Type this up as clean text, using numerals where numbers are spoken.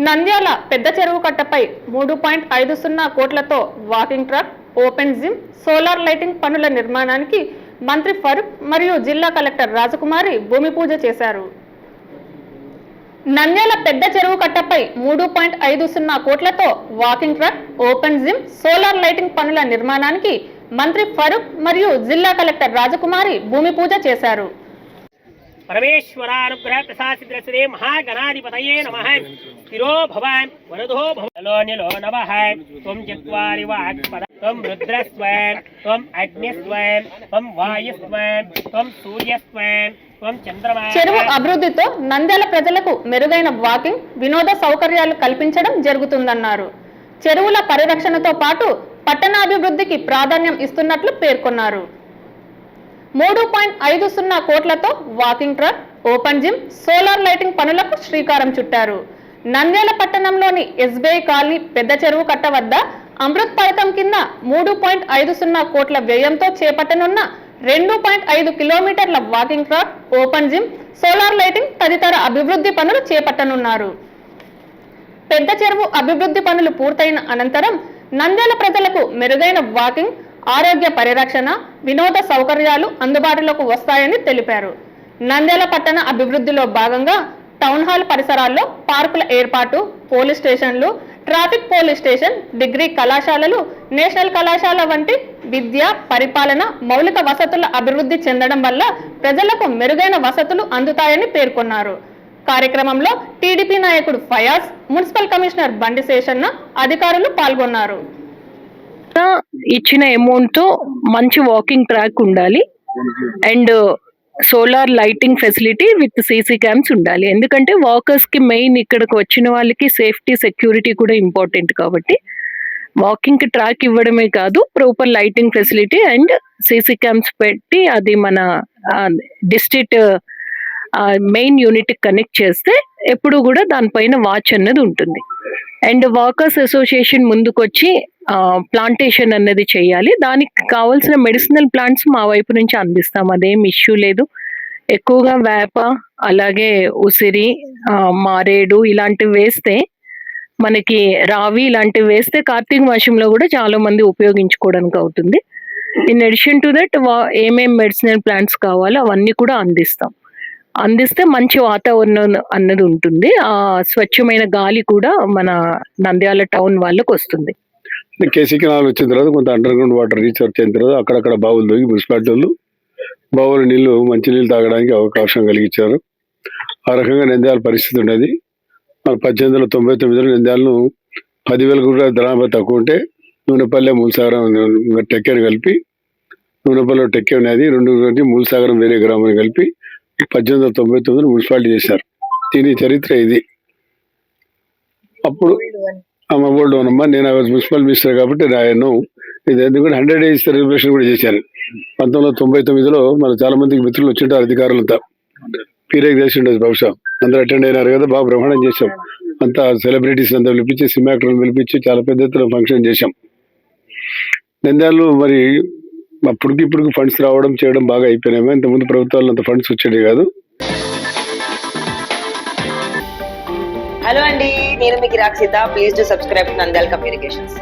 నంద్యాల పెద్ద చెరువు కట్టపై 3.50 కోట్లతో walking track, open gym, solar lighting పనుల నిర్మాణానికి మంత్రి ఫరూక్ మరియు జిల్లా కలెక్టర్ రాజకుమారి భూమి పూజ చేశారు. నంద్యాల పెద్ద చెరువు కట్టపై 3.50 కోట్లతో walking track, open gym, solar lighting పనుల నిర్మాణానికి మంత్రి ఫరూక్ మరియు జిల్లా కలెక్టర్ రాజకుమారి భూమి పూజ చేశారు. परमेश्वरानुग्रह प्रसादिद्रसदे महागणाधिपतये नमः। स्थिरो भव वरदो भव निलो नमः। त्वं चत्वारि वाक्पद त्वं रुद्रस्वयं त्वं अग्निस्वयं त्वं वायुस्वयं त्वं सूर्यस्वयं त्वं चंद्रमा. చెరువు అభివృద్ధితో నంద్యాల ప్రజలకు మెరుగైన వాకింగ్, వినోద సౌకర్యాలు కల్పించడం జరుగుతుందన్నారు. చెరువుల పరిరక్షణతో పాటు పట్టణాభివృద్ధికి ప్రాధాన్యం ఇస్తున్నట్లు పేర్కొన్నారు. 3.50 కోట్లతో walking track, open gym, solar lighting పనులకు శ్రీకారం చుట్టారు. నంద్యాల పట్టణంలోని ఎస్బీఐ కాలనీ పెద్ద చెరువు కట్ట వద్ద అమృత్ పథకం కింద 3.50 కోట్ల వ్యయంతో చేపట్టనున్న 2.5 కిలోమీటర్ల walking track, open gym, solar lighting తదితర అభివృద్ధి పనులు చేపట్టనున్నారు. పెద్ద చెరువు అభివృద్ధి పనులు పూర్తయిన అనంతరం నంద్యాల ప్రజలకు మెరుగైన వాకింగ్, ఆరోగ్య పరిరక్షణ, వినోద సౌకర్యాలు అందుబాటులోకి వస్తాయని తెలిపారు. నంద్యాల పట్టణ అభివృద్ధిలో భాగంగా టౌన్ హాల్ పరిసరాల్లో పార్కుల ఏర్పాటు, పోలీస్ స్టేషన్లు, ట్రాఫిక్ పోలీస్ స్టేషన్, డిగ్రీ కళాశాలలు, నేషనల్ కళాశాల వంటి విద్య, పరిపాలన, మౌలిక వసతుల అభివృద్ధి చెందడం వల్ల ప్రజలకు మెరుగైన వసతులు అందుతాయని పేర్కొన్నారు. కార్యక్రమంలో టీడీపీ నాయకుడు ఫయాజ్, మున్సిపల్ కమిషనర్ బండి శేషన్న, అధికారులు పాల్గొన్నారు. ఇచ్చిన అమౌంట్ తో మంచి వాకింగ్ ట్రాక్ ఉండాలి and solar lighting facility with CC cams ఉండాలి. ఎందుకంటే వాకర్స్ కి మెయిన్ ఇక్కడికి వచ్చిన వాళ్ళకి సేఫ్టీ, సెక్యూరిటీ కూడా ఇంపార్టెంట్ కాబట్టి వాకింగ్ కి ట్రాక్ ఇవ్వడమే కాదు, proper lighting facility and CC cams పెట్టి అది మన డిస్ట్రిక్ట్ మెయిన్ యూనిట్ కనెక్ట్ చేస్తే ఎప్పుడు కూడా దానిపైన వాచ్ అన్నది ఉంటుంది. అండ్ వాకర్స్ అసోసియేషన్ ముందుకొచ్చి ప్లాంటేషన్ అన్నది చేయాలి. దానికి కావాల్సిన మెడిసినల్ ప్లాంట్స్ మా వైపు నుంచి అందిస్తాం, అదేం ఇష్యూ లేదు. ఎక్కువగా వేప, అలాగే ఉసిరి, మారేడు ఇలాంటివి వేస్తే, మనకి రావి ఇలాంటివి వేస్తే కార్తీక మాసంలో కూడా చాలా మంది ఉపయోగించుకోవడానికి అవుతుంది. ఇన్ అడిషన్ టు దట్ ఏమేం మెడిసినల్ ప్లాంట్స్ కావాలో అవన్నీ కూడా అందిస్తే మంచి వాతావరణం అన్నది ఉంటుంది. ఆ స్వచ్ఛమైన గాలి కూడా మన నంద్యాల టౌన్ వాళ్ళకు వస్తుంది. కేసీ కెనాల్ వచ్చిన తర్వాత కొంత అండర్ గ్రౌండ్ వాటర్ రీఛార్జ్ అయిన తర్వాత అక్కడక్కడ బావులు తోగి మున్సిపాలిటీ వాళ్ళు బావుల నీళ్లు, మంచి నీళ్ళు తాగడానికి అవకాశం కలిగించారు. ఆ రకంగా నంద్యాల పరిస్థితి ఉండేది. 1899లో నంద్యాలను 10,000 కూడా ధనాభా తక్కువ ఉంటే నూనెపల్లె, మూలసాగరం టెక్కేని కలిపి, నూనెపల్లె టెక్కే ఉన్నది, 2 మూలసాగరం వేరే గ్రామాన్ని కలిపి 1899 మున్సిపాలిటీ చేశారు. దీని చరిత్ర ఇది. అప్పుడు ఓల్డ్ అమ్మా, నేను మున్సిపల్ మినిస్టర్ కాబట్టి రాయను ఇది. ఎందుకంటే 100 days సెలబ్రేషన్ కూడా చేశాను 1999లో. మన చాలా మందికి మిత్రులు వచ్చింటారు, అధికారులంతా. పీరేకి తెలిసి ఉండదు, బహుశా అందరూ అటెండ్ అయినారు కదా. బాగా బ్రహ్మాండం చేశాం. అంతా సెలబ్రిటీస్ అంతా పిలిపించి, సినిమా యాక్టర్లను పిలిపించి చాలా పెద్ద ఎత్తున ఫంక్షన్ చేశాం. నంద్యాలలో మరి ఇప్పుడు ఫండ్స్ రావడం చేయడం బాగా అయిపోయినాయి. ఇంతకుముందు ప్రభుత్వాలు అంత ఫండ్స్ వచ్చేది కాదు. హలో అండి, నేను మీకు Rakshitha. Please do subscribe to Nandyal communications.